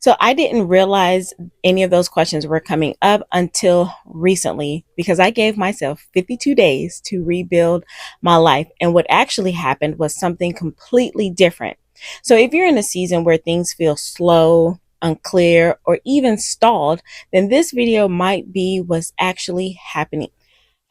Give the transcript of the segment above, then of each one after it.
So I didn't realize any of those questions were coming up until recently because I gave myself 52 days to rebuild my life. And what actually happened was something completely different. So if you're in a season where things feel slow, unclear, or even stalled, then this video might be what's actually happening.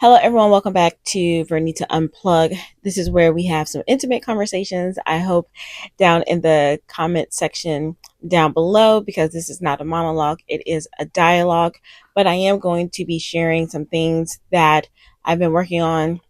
Hello, everyone. Welcome back to Vernita Unplugged. This is where we have some intimate conversations. I hope down in the comment section down below, because this is not a monologue, it is a dialogue. But I am going to be sharing some things that I've been working on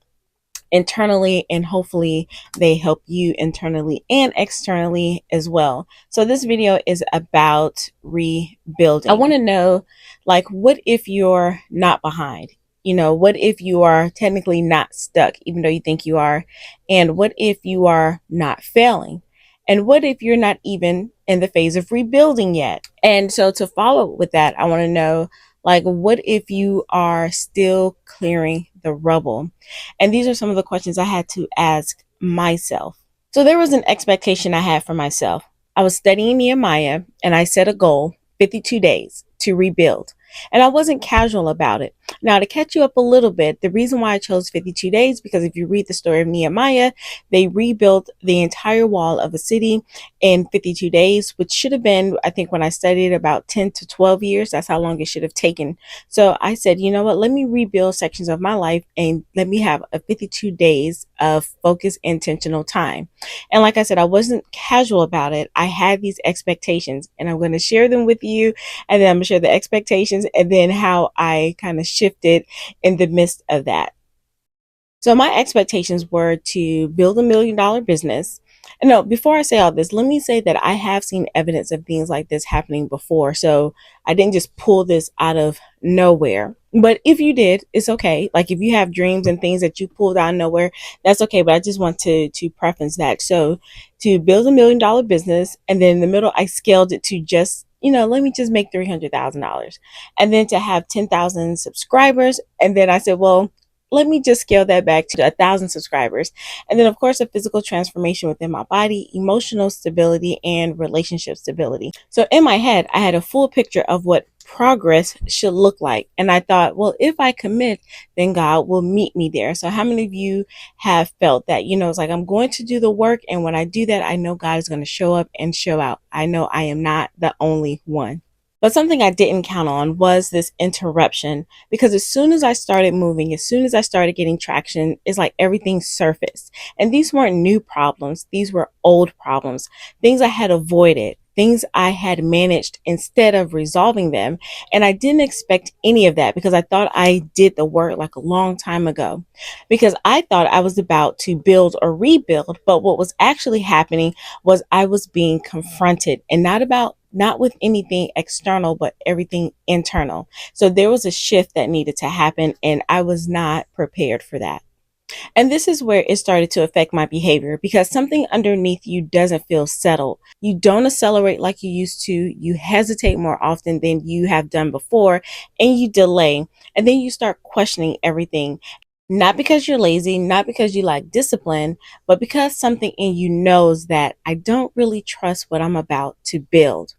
internally, and hopefully they help you internally and externally as well. So this video is about rebuilding. I want to know, like, what if you're not behind? What if you are technically not stuck, even though you think you are? And what if you are not failing? And what if you're not even in the phase of rebuilding yet? And so to follow with that, I want to know, like, what if you are still clearing the rubble? And these are some of the questions I had to ask myself. So there was an expectation I had for myself. I was studying Nehemiah and I set a goal, 52 days to rebuild. And I wasn't casual about it. Now, to catch you up a little bit, the reason why I chose 52 days, because if you read the story of Nehemiah, they rebuilt the entire wall of a city in 52 days, which should have been, I think when I studied, about 10 to 12 years. That's how long it should have taken. So I said, you know what, let me rebuild sections of my life and let me have a 52 days of focused, intentional time. And like I said, I wasn't casual about it. I had these expectations and I'm going to share them with you. And then I'm going to share the expectations and then how I kind of shifted in the midst of that. So my expectations were to build $1 million business. And no, before I say all this, let me say that I have seen evidence of things like this happening before. So I didn't just pull this out of nowhere. But if you did, it's okay. Like if you have dreams and things that you pulled out of nowhere, that's okay. But I just want to preference that. So to build $1 million business, and then in the middle, I scaled it to just, let me just make $300,000. And then to have 10,000 subscribers. And then I said, well, let me just scale that back to 1,000 subscribers. And then, of course, a physical transformation within my body, emotional stability, and relationship stability. So in my head, I had a full picture of what progress should look like. And I thought, well, if I commit, then God will meet me there. So how many of you have felt that, it's like I'm going to do the work. And when I do that, I know God is going to show up and show out. I know I am not the only one. But something I didn't count on was this interruption, because as soon as I started moving, as soon as I started getting traction, it's like everything surfaced. And these weren't new problems. These were old problems, things I had avoided, things I had managed instead of resolving them. And I didn't expect any of that because I thought I did the work like a long time ago, because I thought I was about to build or rebuild. But what was actually happening was I was being confronted, and not with anything external, but everything internal. So there was a shift that needed to happen, and I was not prepared for that. And this is where it started to affect my behavior, because something underneath you doesn't feel settled. You don't accelerate like you used to. You hesitate more often than you have done before, and you delay. And then you start questioning everything. Not because you're lazy, not because you lack discipline, but because something in you knows that I don't really trust what I'm about to build.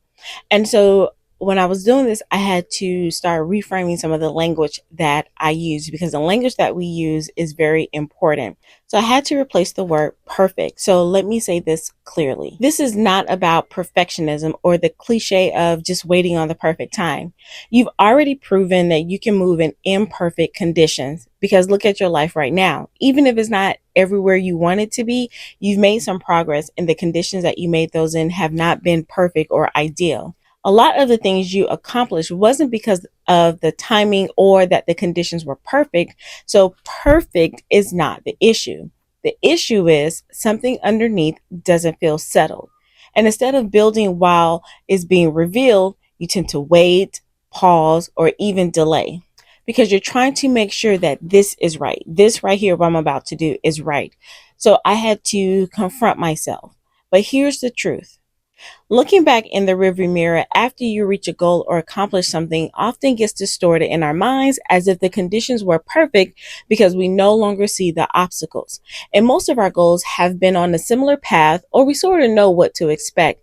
And so when I was doing this, I had to start reframing some of the language that I use, because the language that we use is very important. So I had to replace the word perfect. So let me say this clearly. This is not about perfectionism or the cliche of just waiting on the perfect time. You've already proven that you can move in imperfect conditions, because look at your life right now. Even if it's not everywhere you want it to be, you've made some progress, and the conditions that you made those in have not been perfect or ideal. A lot of the things you accomplished wasn't because of the timing or that the conditions were perfect. So perfect is not the issue. The issue is something underneath doesn't feel settled. And instead of building while it's being revealed, you tend to wait, pause, or even delay, because you're trying to make sure that this is right. This right here, what I'm about to do, is right. So I had to confront myself. But here's the truth. Looking back in the rearview mirror after you reach a goal or accomplish something often gets distorted in our minds as if the conditions were perfect, because we no longer see the obstacles. And most of our goals have been on a similar path, or we sort of know what to expect.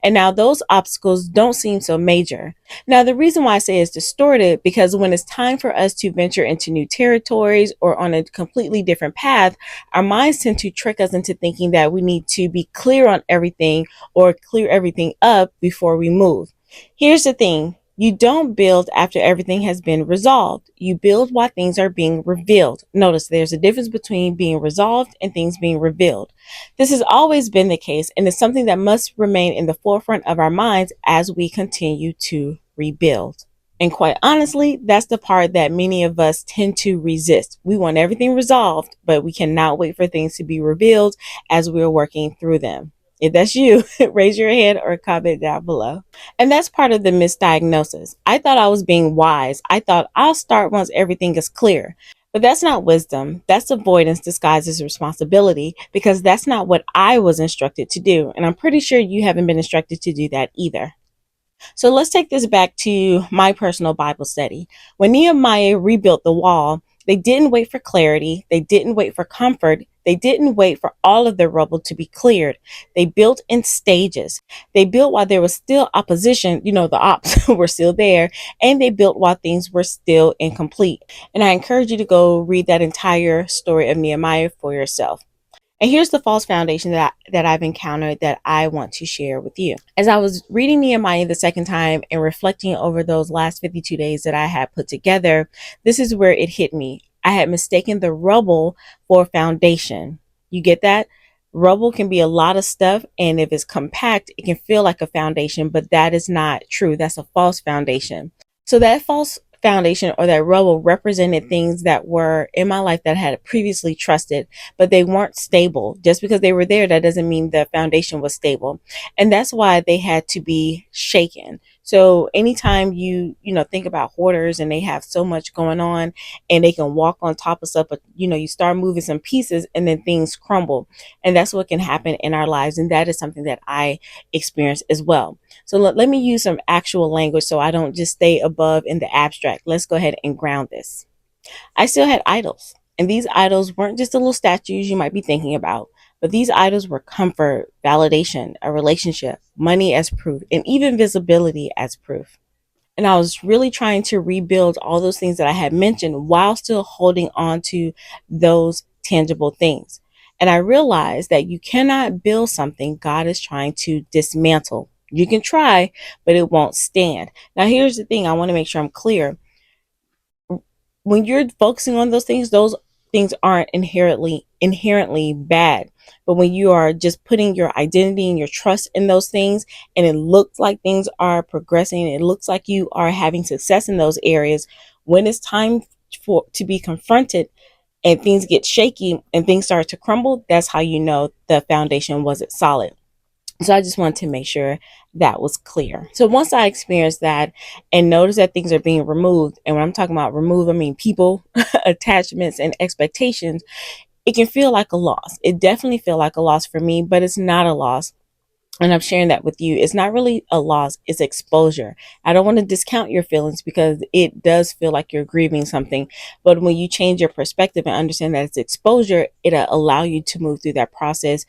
And now those obstacles don't seem so major. Now, the reason why I say it's distorted, because when it's time for us to venture into new territories or on a completely different path, our minds tend to trick us into thinking that we need to be clear on everything or clear everything up before we move. Here's the thing. You don't build after everything has been resolved. You build while things are being revealed. Notice there's a difference between being resolved and things being revealed. This has always been the case, and is something that must remain in the forefront of our minds as we continue to rebuild. And quite honestly, that's the part that many of us tend to resist. We want everything resolved, but we cannot wait for things to be revealed as we're working through them. If that's you, raise your hand or comment down below. And that's part of the misdiagnosis. I thought I was being wise. I thought I'll start once everything is clear. But that's not wisdom. That's avoidance disguised as responsibility, because that's not what I was instructed to do. And I'm pretty sure you haven't been instructed to do that either. So let's take this back to my personal Bible study. When Nehemiah rebuilt the wall, they didn't wait for clarity. They didn't wait for comfort. They didn't wait for all of the rubble to be cleared. They built in stages. They built while there was still opposition, the ops were still there, and they built while things were still incomplete. And I encourage you to go read that entire story of Nehemiah for yourself. And here's the false foundation that I've encountered that I want to share with you. As I was reading Nehemiah the second time and reflecting over those last 52 days that I had put together, this is where it hit me. I had mistaken the rubble for foundation. You get that? Rubble can be a lot of stuff, and if it's compact, it can feel like a foundation, but that is not true. That's a false foundation. So that false foundation or that rubble represented things that were in my life that I had previously trusted, but they weren't stable. Just because they were there, that doesn't mean the foundation was stable. And that's why they had to be shaken. So anytime you think about hoarders and they have so much going on and they can walk on top of stuff, but you start moving some pieces and then things crumble. And that's what can happen in our lives. And that is something that I experienced as well. So let me use some actual language so I don't just stay above in the abstract. Let's go ahead and ground this. I still had idols, and these idols weren't just the little statues you might be thinking about, but these idols were comfort, validation, a relationship, money as proof, and even visibility as proof. And I was really trying to rebuild all those things that I had mentioned while still holding on to those tangible things. And I realized that you cannot build something God is trying to dismantle. You can try, but it won't stand. Now, here's the thing. I want to make sure I'm clear. When you're focusing on those things aren't inherently bad. But when you are just putting your identity and your trust in those things, and it looks like things are progressing, it looks like you are having success in those areas, when it's time to be confronted and things get shaky and things start to crumble, that's how you know the foundation wasn't solid. So I just wanted to make sure that was clear. So once I experienced that and noticed that things are being removed, and when I'm talking about remove, I mean people, attachments, and expectations, it can feel like a loss. It definitely feel like a loss for me, but it's not a loss. And I'm sharing that with you. It's not really a loss, it's exposure. I don't want to discount your feelings because it does feel like you're grieving something. But when you change your perspective and understand that it's exposure, it'll allow you to move through that process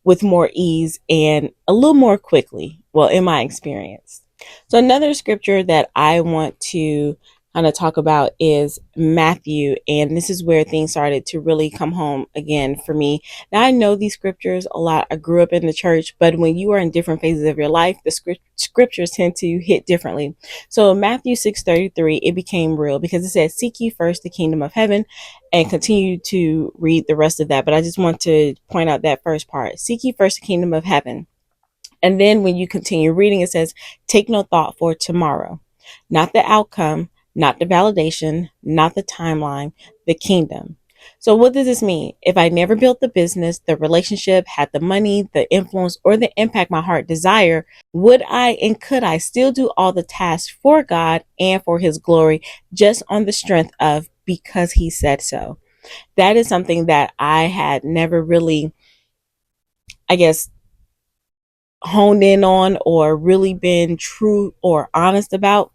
with more ease and a little more quickly. Well, in my experience. So another scripture that I want to kind of talk about is Matthew, and this is where things started to really come home again for me. Now I know these scriptures a lot. I grew up in the church, but when you are in different phases of your life, the scriptures tend to hit differently. So Matthew 6:33, it became real because it says, "Seek ye first the kingdom of heaven," and continue to read the rest of that. But I just want to point out that first part: "Seek ye first the kingdom of heaven." And then when you continue reading, it says, "Take no thought for tomorrow," not the outcome, not the validation, not the timeline, the kingdom. So what does this mean? If I never built the business, the relationship, had the money, the influence, or the impact my heart desire, would I and could I still do all the tasks for God and for his glory just on the strength of because he said so? That is something that I had never really, I guess, honed in on or really been true or honest about.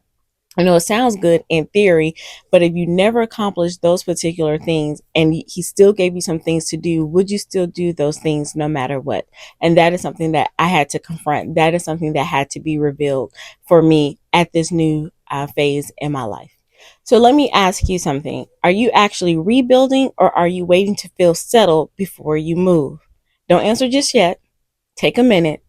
I know it sounds good in theory, but if you never accomplished those particular things and he still gave you some things to do, would you still do those things no matter what? And that is something that I had to confront. That is something that had to be revealed for me at this new phase in my life. So let me ask you something. Are you actually rebuilding, or are you waiting to feel settled before you move? Don't answer just yet. Take a minute,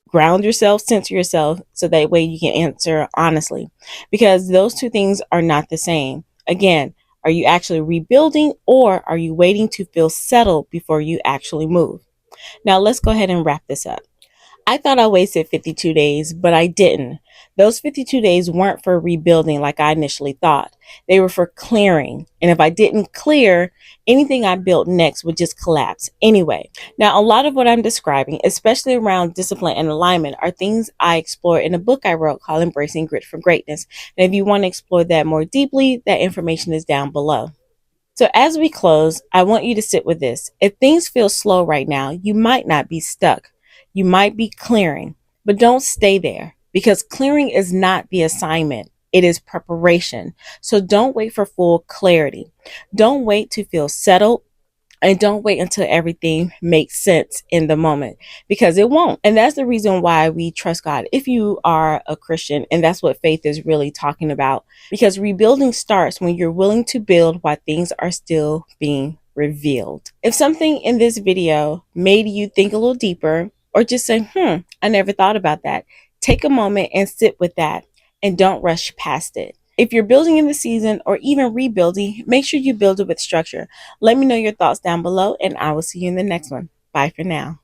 ground yourself, center yourself, so that way you can answer honestly, because those two things are not the same. Again, are you actually rebuilding, or are you waiting to feel settled before you actually move? Now let's go ahead and wrap this up. I thought I wasted 52 days, but I didn't. Those 52 days weren't for rebuilding like I initially thought. They were for clearing. And if I didn't clear, anything I built next would just collapse anyway. Now, a lot of what I'm describing, especially around discipline and alignment, are things I explore in a book I wrote called Embracing Grit for Greatness. And if you want to explore that more deeply, that information is down below. So, as we close, I want you to sit with this. If things feel slow right now, you might not be stuck. You might be clearing, but don't stay there, because clearing is not the assignment. It is preparation. So don't wait for full clarity. Don't wait to feel settled, and don't wait until everything makes sense in the moment, because it won't. And that's the reason why we trust God. If you are a Christian, and that's what faith is really talking about, because rebuilding starts when you're willing to build while things are still being revealed. If something in this video made you think a little deeper, or just say, I never thought about that, take a moment and sit with that, and don't rush past it. If you're building in the season or even rebuilding, make sure you build it with structure. Let me know your thoughts down below, and I will see you in the next one. Bye for now.